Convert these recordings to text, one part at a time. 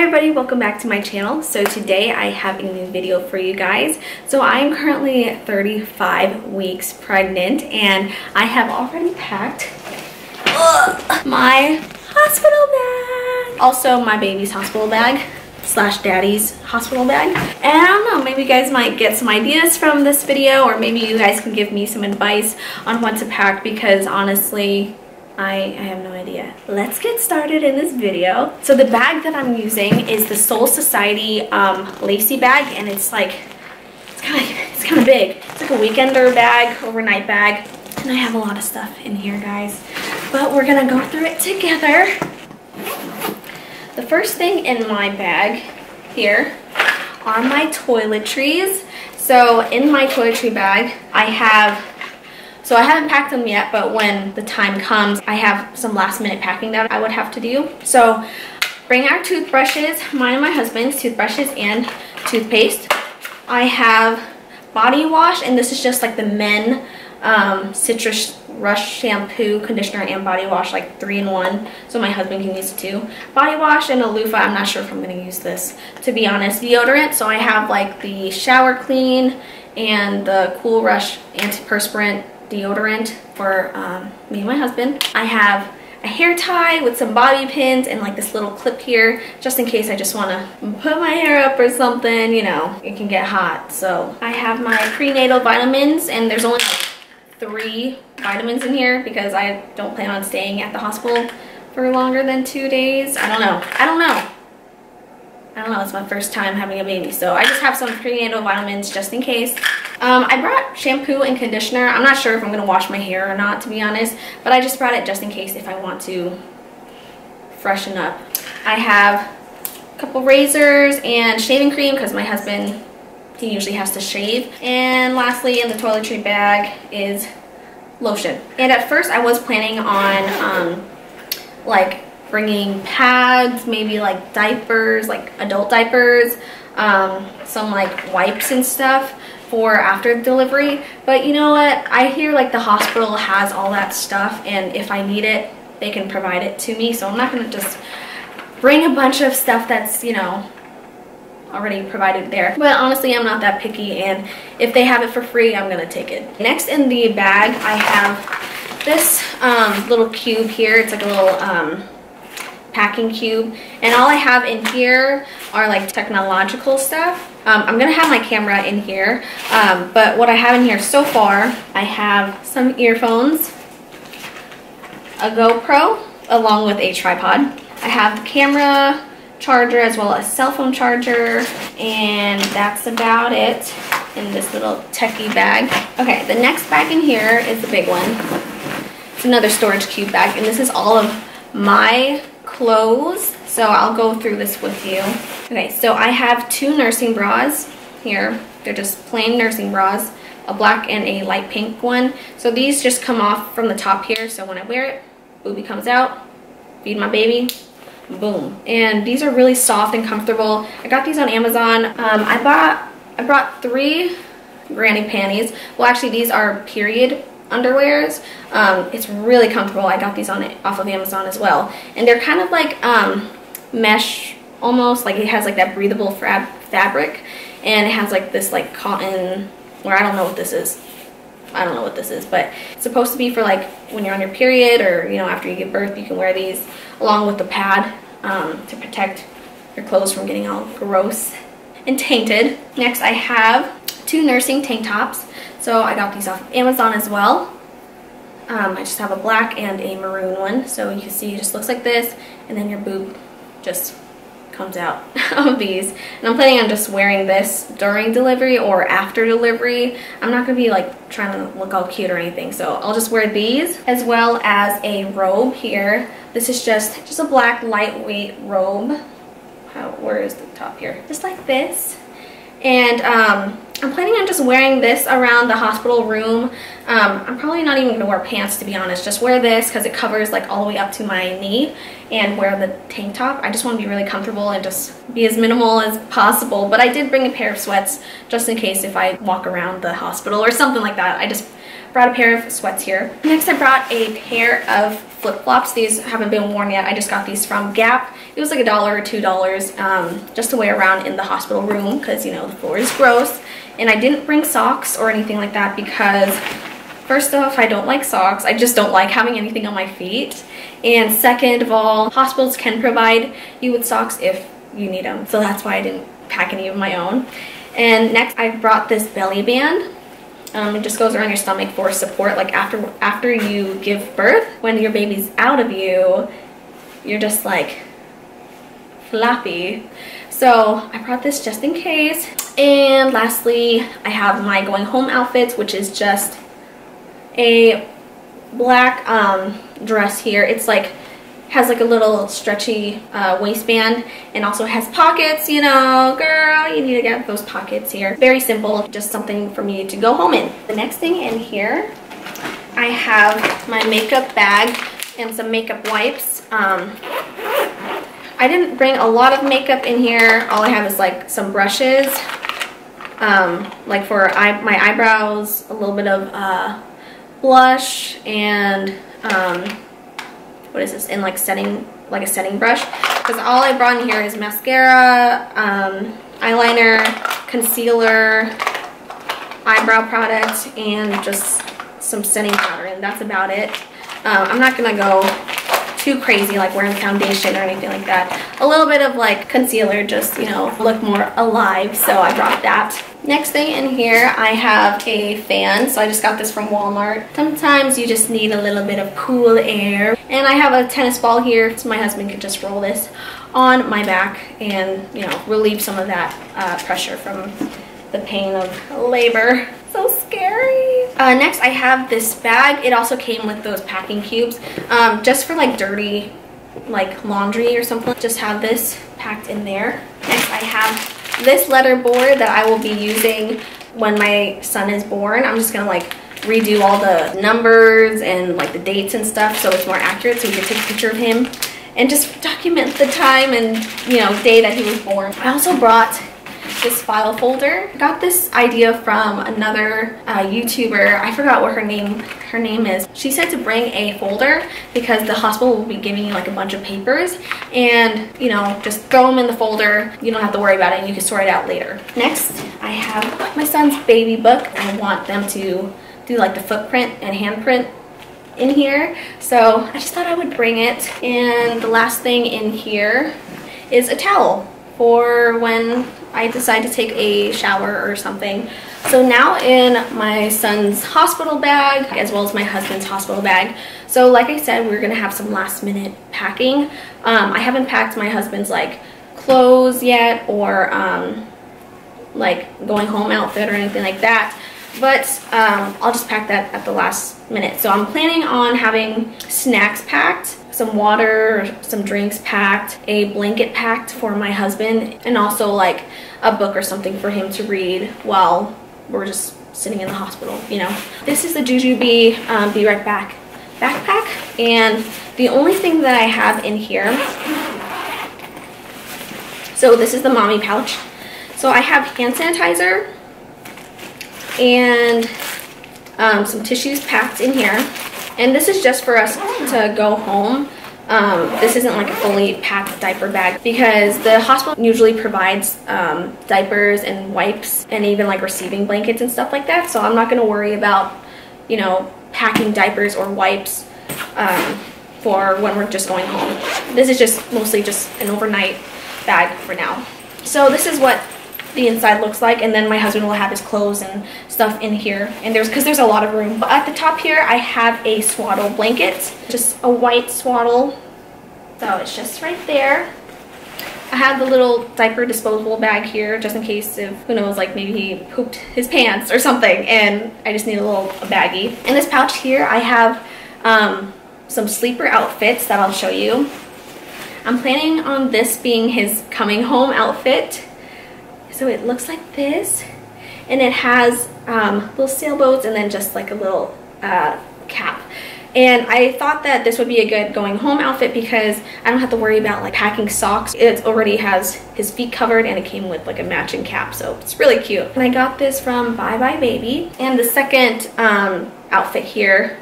everybody, welcome back to my channel. So today I have a new video for you guys. So I'm currently 35 weeks pregnant and I have already packed my hospital bag. Also my baby's hospital bag slash daddy's hospital bag. And I don't know, maybe you guys might get some ideas from this video, or maybe you guys can give me some advice on what to pack, because honestly I have no idea. Let's get started in this video. So the bag that I'm using is the Soul Society lacy bag, and it's kind of big. It's like a weekender bag, overnight bag, and I have a lot of stuff in here, guys. But we're gonna go through it together. The first thing in my bag here are my toiletries. So in my toiletry bag, I haven't packed them yet, but when the time comes, I have some last minute packing that I would have to do. So bring our toothbrushes, mine and my husband's toothbrushes and toothpaste. I have body wash, and this is just like the men Citrus Rush shampoo, conditioner, and body wash, like 3-in-1, so my husband can use it too. Body wash and a loofah. I'm not sure if I'm going to use this, to be honest. Deodorant, so I have like the Shower Clean and the Cool Rush antiperspirant deodorant for me and my husband. I have a hair tie with some bobby pins and like this little clip here, just in case I just want to put my hair up or something, you know, it can get hot. So I have my prenatal vitamins, and there's only like 3 vitamins in here because I don't plan on staying at the hospital for longer than 2 days. I don't know, it's my first time having a baby, so I just have some prenatal vitamins just in case. I brought shampoo and conditioner. I'm not sure if I'm going to wash my hair or not, to be honest, but I just brought it just in case if I want to freshen up. I have a couple razors and shaving cream because my husband, he usually has to shave. And lastly, in the toiletry bag is lotion. And at first I was planning on like bringing pads, maybe like diapers, like adult diapers, some like wipes and stuff for after delivery. But you know what, I hear like the hospital has all that stuff, and if I need it they can provide it to me, so I'm not gonna just bring a bunch of stuff that's, you know, already provided there. But honestly, I'm not that picky, and if they have it for free, I'm gonna take it. Next in the bag I have this little cube here. It's like a little packing cube, and all I have in here are like technological stuff. I'm gonna have my camera in here, but what I have in here so far, I have some earphones, a GoPro along with a tripod. I have the camera, charger, as well as cell phone charger, and that's about it in this little techie bag. Okay, the next bag in here is the big one. It's another storage cube bag, and this is all of my clothes, so I'll go through this with you. Okay, so I have 2 nursing bras here. They're just plain nursing bras, a black and a light pink one. So these just come off from the top here, so when I wear it, boobie comes out, feed my baby, boom. And these are really soft and comfortable. I got these on Amazon. I brought 3 granny panties. Well, actually these are period underwears. It's really comfortable. I got these off of Amazon as well, and they're kind of like mesh, almost like it has like that breathable fabric, and it has like this like cotton, or I don't know what this is, but it's supposed to be for like when you're on your period, or you know, after you give birth, you can wear these along with the pad to protect your clothes from getting all gross and tainted. Next I have 2 nursing tank tops. So I got these off of Amazon as well. I just have a black and a maroon one. So you can see it just looks like this, and then your boob just comes out of these. And I'm planning on just wearing this during delivery or after delivery. I'm not gonna be like trying to look all cute or anything, so I'll just wear these, as well as a robe here. This is just a black lightweight robe. Where is the top here? Just like this. And I'm planning on just wearing this around the hospital room. I'm probably not even gonna wear pants, to be honest. Just wear this because it covers like all the way up to my knee, and wear the tank top. I just want to be really comfortable and just be as minimal as possible. But I did bring a pair of sweats just in case if I walk around the hospital or something like that. I just brought a pair of sweats here. Next, I brought a pair of flip-flops. These haven't been worn yet. I just got these from Gap. It was like $1 or $2 just to wear around in the hospital room because, you know, the floor is gross. And I didn't bring socks or anything like that because, first off, I don't like socks. I just don't like having anything on my feet. And second of all, hospitals can provide you with socks if you need them. So that's why I didn't pack any of my own. And next, I brought this belly band. It just goes around your stomach for support. Like after you give birth, when your baby's out of you, you're just like flappy. So I brought this just in case. And lastly, I have my going home outfits, which is just a black dress here. It's like has like a little stretchy waistband and also has pockets, you know, girl, you need to get those pockets here. Very simple, just something for me to go home in. The next thing in here, I have my makeup bag and some makeup wipes. I didn't bring a lot of makeup in here. All I have is like some brushes, like for my eyebrows, a little bit of blush, and what is this, in like a setting brush, because all I brought in here is mascara, eyeliner, concealer, eyebrow products, and just some setting powder, and that's about it. I'm not gonna go too crazy like wearing foundation or anything like that. A little bit of like concealer, just, you know, look more alive, so I brought that. Next thing in here, I have a fan. So I just got this from Walmart. Sometimes you just need a little bit of cool air. And I have a tennis ball here, so my husband could just roll this on my back and, you know, relieve some of that pressure from the pain of labor. So scary. Next, I have this bag. It also came with those packing cubes, just for like dirty, like laundry or something. Just have this packed in there. Next, I have this letter board that I will be using when my son is born. I'm just gonna like redo all the numbers and like the dates and stuff so it's more accurate, so we can take a picture of him and just document the time and, you know, day that he was born. I also brought this file folder. I got this idea from another YouTuber. I forgot what her name is. She said to bring a folder because the hospital will be giving you like a bunch of papers, and, you know, just throw them in the folder. You don't have to worry about it and you can sort it out later. Next, I have my son's baby book. I want them to do like the footprint and handprint in here, so I just thought I would bring it. And the last thing in here is a towel for when I decide to take a shower or something. So now in my son's hospital bag, as well as my husband's hospital bag. So like I said, we're gonna have some last minute packing. I haven't packed my husband's like clothes yet, or like going home outfit or anything like that. But I'll just pack that at the last minute. So I'm planning on having snacks packed, some water, some drinks packed, a blanket packed for my husband, and also like a book or something for him to read while we're just sitting in the hospital, you know. This is the Jujubee Be Right Back backpack, and the only thing that I have in here, so this is the mommy pouch. So I have hand sanitizer and some tissues packed in here, and this is just for us to go home. This isn't like a fully packed diaper bag because the hospital usually provides diapers and wipes and even like receiving blankets and stuff like that, so I'm not going to worry about, you know, packing diapers or wipes for when we're just going home. This is just mostly just an overnight bag for now. So this is what the inside looks like, and then my husband will have his clothes and stuff in here, and because there's a lot of room. But at the top here I have a swaddle blanket, just a white swaddle, so it's just right there. I have the little diaper disposable bag here just in case, if, who knows, like maybe he pooped his pants or something and I just need a baggie. In this pouch here I have some sleeper outfits that I'll show you. I'm planning on this being his coming home outfit. So it looks like this, and it has little sailboats and then just like a little cap. And I thought that this would be a good going home outfit because I don't have to worry about like packing socks. It already has his feet covered, and it came with like a matching cap, so it's really cute. And I got this from Bye Bye Baby. And the second outfit here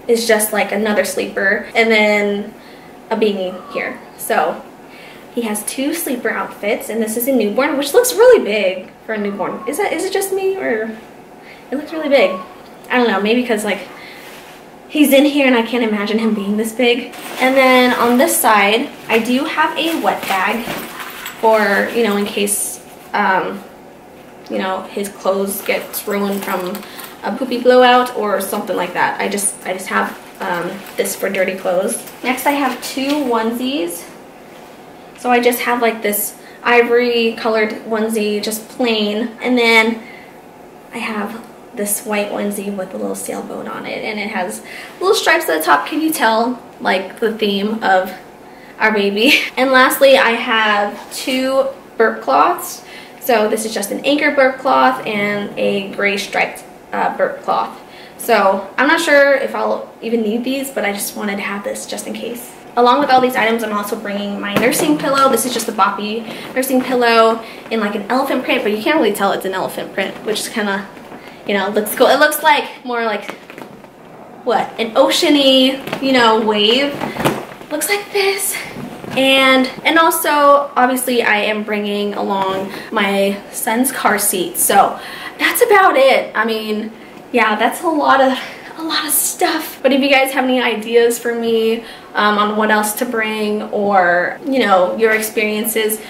is just like another sleeper, and then a beanie here. So he has 2 sleeper outfits, and this is a newborn, which looks really big for a newborn. Is it just me, or it looks really big? I don't know, maybe because like he's in here and I can't imagine him being this big. And then on this side, I do have a wet bag for, you know, in case, you know, his clothes get ruined from a poopy blowout or something like that. I just have this for dirty clothes. Next, I have 2 onesies. So I just have like this ivory colored onesie, just plain, and then I have this white onesie with a little sailboat on it, and it has little stripes at the top. Can you tell like the theme of our baby? And lastly, I have 2 burp cloths. So this is just an anchor burp cloth and a gray striped burp cloth. So I'm not sure if I'll even need these, but I just wanted to have this just in case. Along with all these items, I'm also bringing my nursing pillow. This is just a Boppy nursing pillow in like an elephant print, but you can't really tell it's an elephant print, which is kind of, you know, looks cool. It looks like more like, what, an ocean-y, you know, wave. Looks like this. And also, obviously, I am bringing along my son's car seat. So that's about it. I mean, yeah, that's a lot of stuff. But if you guys have any ideas for me on what else to bring, or, you know, your experiences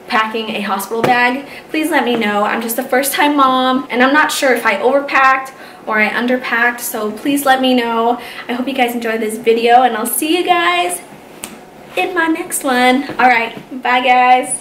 packing a hospital bag, please let me know. I'm just a first-time mom, and I'm not sure if I overpacked or I underpacked, so please let me know. I hope you guys enjoyed this video, and I'll see you guys in my next one. All right, bye guys.